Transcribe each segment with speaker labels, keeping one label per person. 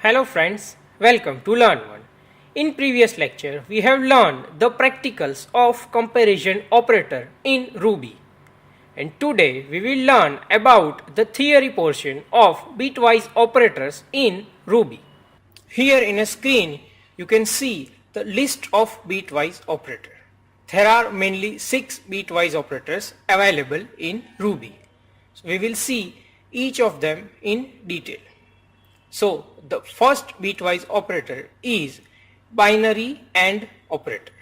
Speaker 1: Hello friends, welcome to Learn One. In previous lecture, we have learned the practicals of comparison operator in Ruby. And today we will learn about the theory portion of bitwise operators in Ruby. Here in a screen, you can see the list of bitwise operator. There are mainly 6 bitwise operators available in Ruby. So we will see each of them in detail. So the first bitwise operator is binary AND operator.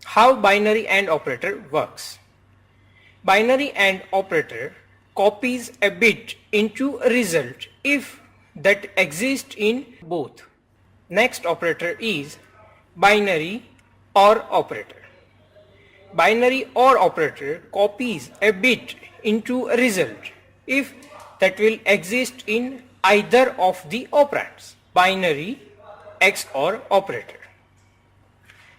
Speaker 1: How binary AND operator works? Binary AND operator copies a bit into a result if that exists in both. Next operator is binary OR operator. Binary OR operator copies a bit into a result if that will exist in either of the operands. Binary XOR operator.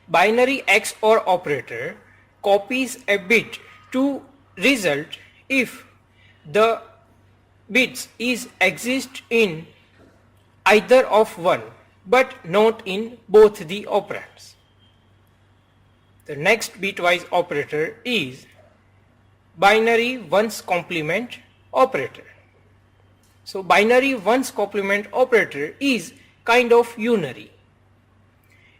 Speaker 1: Binary XOR operator copies a bit to result if the bits is exist in either of one but not in both the operands. The next bitwise operator is binary ones complement operator. So binary ones complement operator is kind of unary.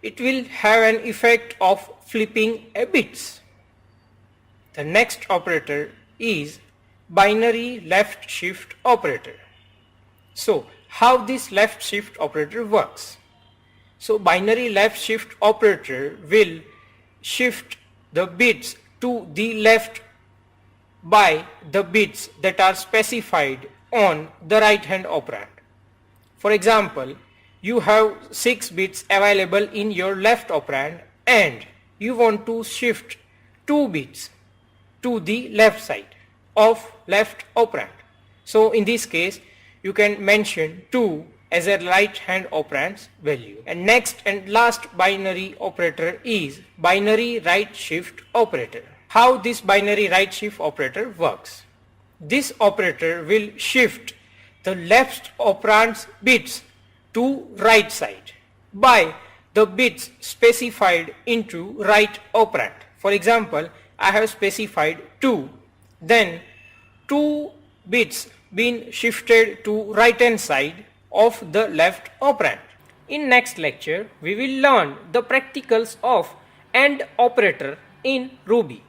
Speaker 1: It will have an effect of flipping a bits. The next operator is binary left shift operator. So how this left shift operator works? So binary left shift operator will shift the bits to the left by the bits that are specified on the right hand operand. For example, you have 6 bits available in your left operand and you want to shift 2 bits to the left side of left operand. So in this case you can mention 2 as a right hand operand's value. And next and last binary operator is binary right shift operator. How this binary right shift operator works? This operator will shift the left operand's bits to right side by the bits specified into right operand. For example, I have specified 2, then 2 bits been shifted to right hand side of the left operand. In next lecture, we will learn the practicals of AND operator in Ruby.